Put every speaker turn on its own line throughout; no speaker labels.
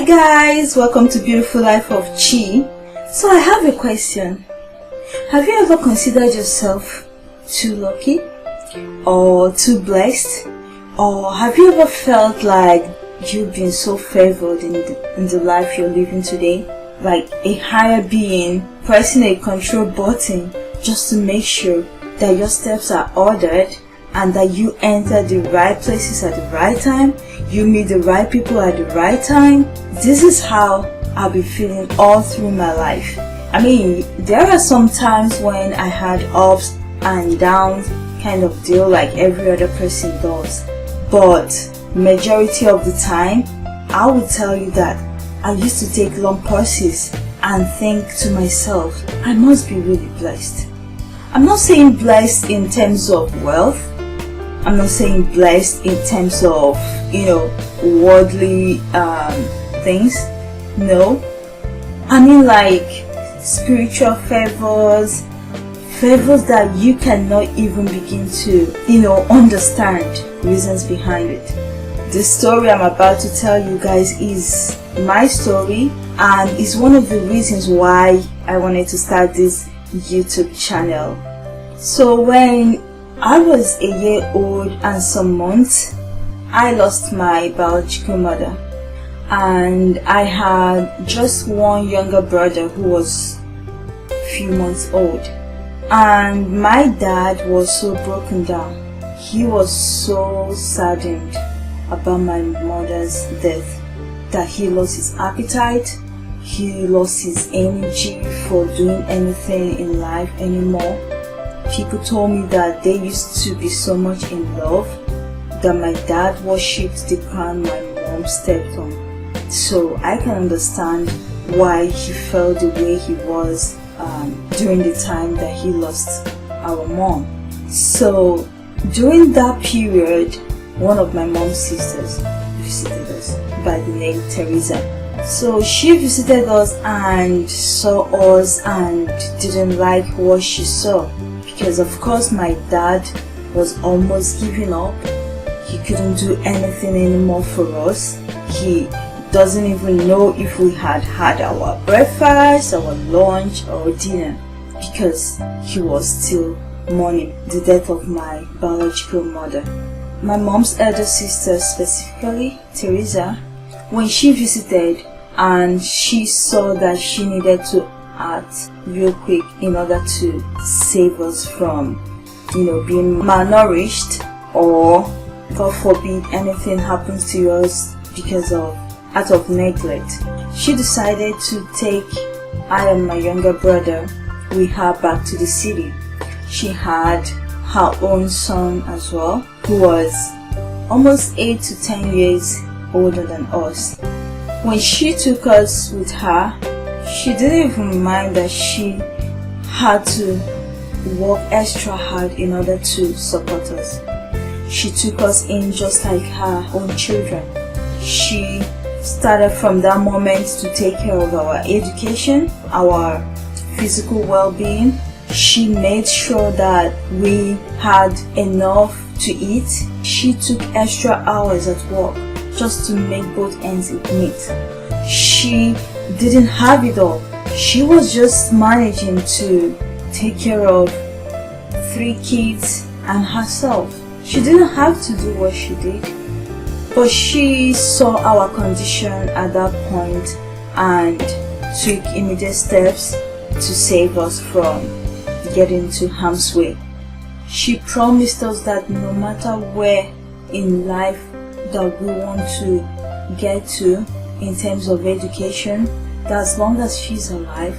guys, welcome to Beautiful Life of Chi. So I have a question. Have you ever considered yourself too lucky or too blessed? Or have you ever felt like you've been so favored in the life you're living today? Like a higher being pressing a control button just to make sure that your steps are ordered and that you enter the right places at the right time, you meet the right people at the right time. This is how I've been feeling all through my life. I mean, there are some times when I had ups and downs kind of deal like every other person does. But majority of the time, I would tell you that I used to take long pauses and think to myself, I must be really blessed. I'm not saying blessed in terms of wealth. I'm not saying blessed in terms of, worldly things. No. I mean like spiritual favors that you cannot even begin to, understand reasons behind it. The story I'm about to tell you guys is my story and is one of the reasons why I wanted to start this YouTube channel. So when I was a year old and some months, I lost my biological mother, and I had just one younger brother who was a few months old. And my dad was so broken down. He was so saddened about my mother's death that he lost his appetite, he lost his energy for doing anything in life anymore. People told me that they used to be so much in love that my dad worshipped the crown my mom stepped on. So I can understand why he felt the way he was during the time that he lost our mom. So during that period, one of my mom's sisters visited us by the name Teresa. So she visited us and saw us and didn't like what she saw. Because of course my dad was almost giving up. He couldn't do anything anymore for us. He doesn't even know if we had our breakfast, our lunch or dinner, because he was still mourning the death of my biological mother. My mom's elder sister, specifically Teresa, when she visited and she saw that she needed to act real quick in order to save us from being malnourished, or God forbid anything happens to us because of out of neglect, she decided to take I and my younger brother with her back to the city. She had her own son as well, who was almost 8 to 10 years older than us. When she took us with her, she didn't even mind that she had to work extra hard in order to support us. She took us in just like her own children. She started from that moment to take care of our education, our physical well-being. She made sure that we had enough to eat. She took extra hours at work just to make both ends meet. She didn't have it all. She was just managing to take care of 3 kids and herself. She didn't have to do what she did, but she saw our condition at that point and took immediate steps to save us from getting to harm's way. She promised us that no matter where in life that we want to get to in terms of education, that as long as she's alive,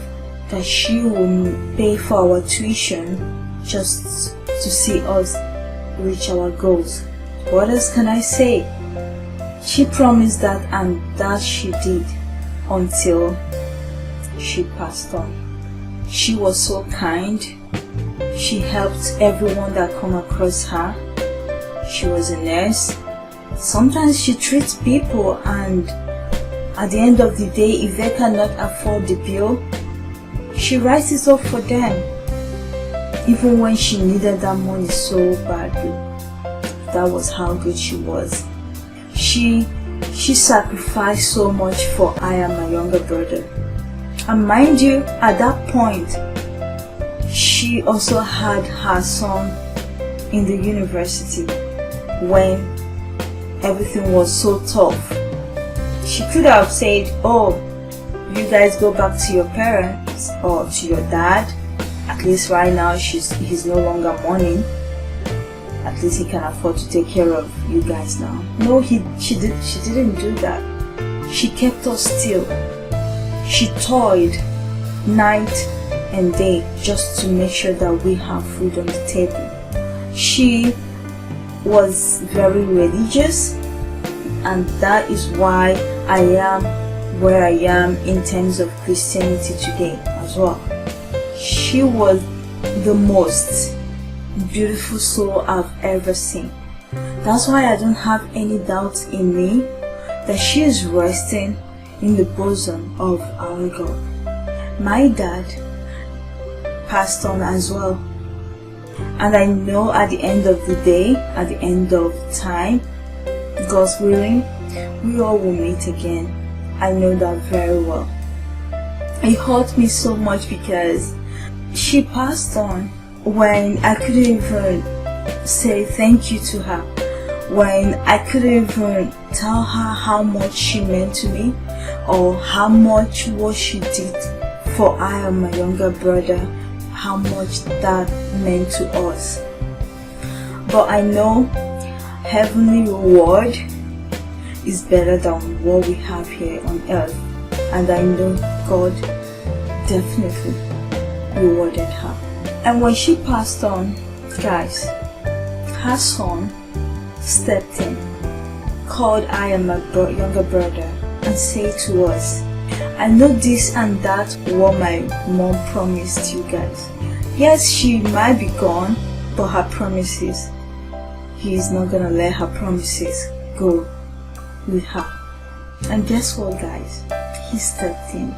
that she will pay for our tuition just to see us reach our goals. What else can I say? She promised that, and that she did until she passed on. She was so kind. She helped everyone that come across her. She was a nurse. Sometimes she treats people, and at the end of the day, if they cannot afford the bill, she writes it off for them, even when she needed that money so badly. That was how good she was. She She sacrificed so much for I and my younger brother. And mind you, at that point, she also had her son in the university when everything was so tough. She could have said, oh, you guys go back to your parents or to your dad. At least right now he's no longer mourning. At least he can afford to take care of you guys now. No, she didn't do that. She kept us still. She toiled night and day just to make sure that we have food on the table. She was very religious, and that is why I am where I am in terms of Christianity today as well. She was the most beautiful soul I've ever seen. That's why I don't have any doubt in me that she is resting in the bosom of our God. My dad passed on as well, and I know at the end of the day, at the end of time, God's willing, we all will meet again. I know that very well. It hurt me so much because she passed on when I couldn't even say thank you to her, when I couldn't even tell her how much she meant to me or how much what she did for I and my younger brother, how much that meant to us. But I know heavenly reward is better than what we have here on earth, and I know God definitely rewarded her. And when she passed on, guys, her son stepped in, called I and my younger brother, and said to us, I know this and that what my mom promised you guys. Yes, she might be gone, but her promises, he is not gonna let her promises go with her. And guess what, guys? He stepped in.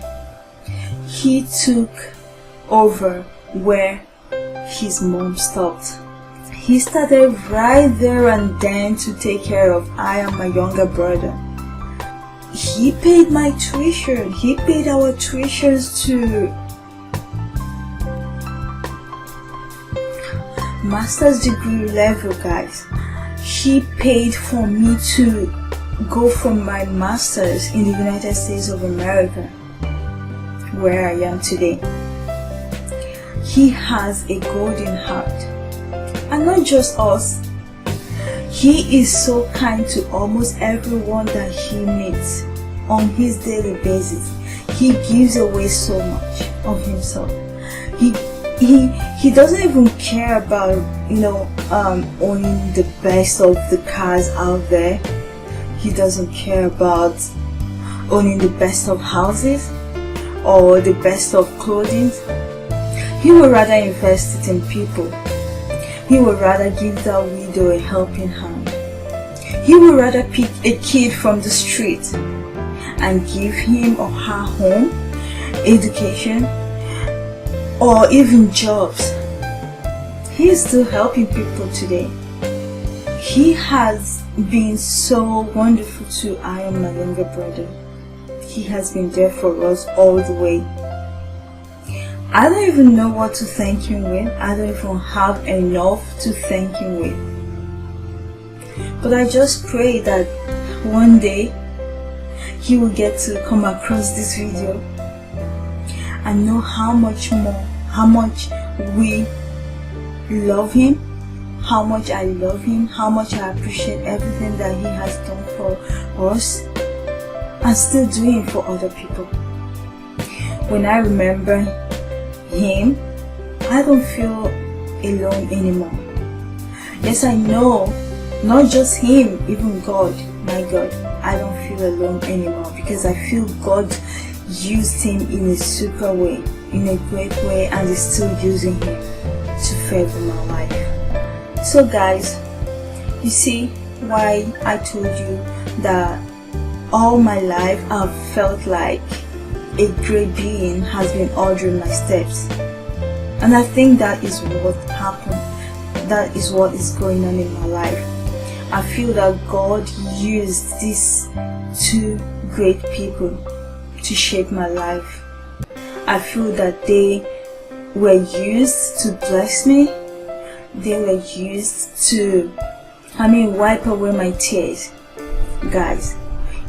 He took over where his mom stopped. He started right there and then to take care of I and my younger brother. He paid my tuition. He paid our tuitions to master's degree level, guys. He paid for me to go for my master's in the United States of America, where I am today. He has a golden heart. And not just us, he is so kind to almost everyone that he meets on his daily basis. He gives away so much of himself. He doesn't even care about owning the best of the cars out there. He doesn't care about owning the best of houses or the best of clothing. He would rather invest it in people. He would rather give that widow a helping hand. He would rather pick a kid from the street and give him or her home, education, or even jobs. He is still helping people today. He has been so wonderful to I and my younger brother. He has been there for us all the way. I don't even know what to thank him with. I don't even have enough to thank him with. But I just pray that one day he will get to come across this video and know how much we love him, how much I love him, how much I appreciate everything that he has done for us and still doing for other people. When I remember him, I don't feel alone anymore. Yes, I know, not just him, even God, my God, I don't feel alone anymore because I feel God used him in a super way, in a great way, and is still using him to favor my life. So guys, you see why I told you that all my life I've felt like a great being has been ordering my steps, and I think that is what happened. That is what is going on in my life. I feel that God used these two great people to shape my life. I feel that they were used to bless me. They were used to, wipe away my tears. Guys,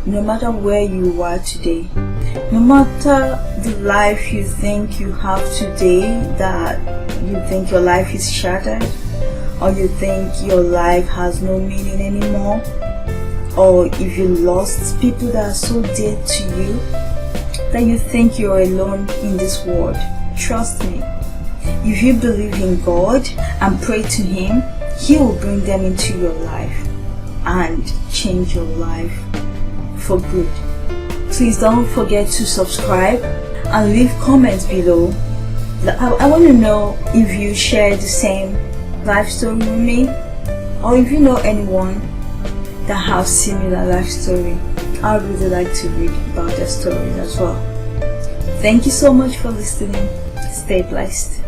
no matter where you are today, no matter the life you think you have today, that you think your life is shattered, or you think your life has no meaning anymore, or if you lost people that are so dear to you that you think you're alone in this world, trust me, if you believe in God and pray to Him, He will bring them into your life and change your life for good. Please don't forget to subscribe and leave comments below. I want to know if you share the same life story with me, or if you know anyone that has similar life story. I would really like to read about their stories as well. Thank you so much for listening. Stay blessed.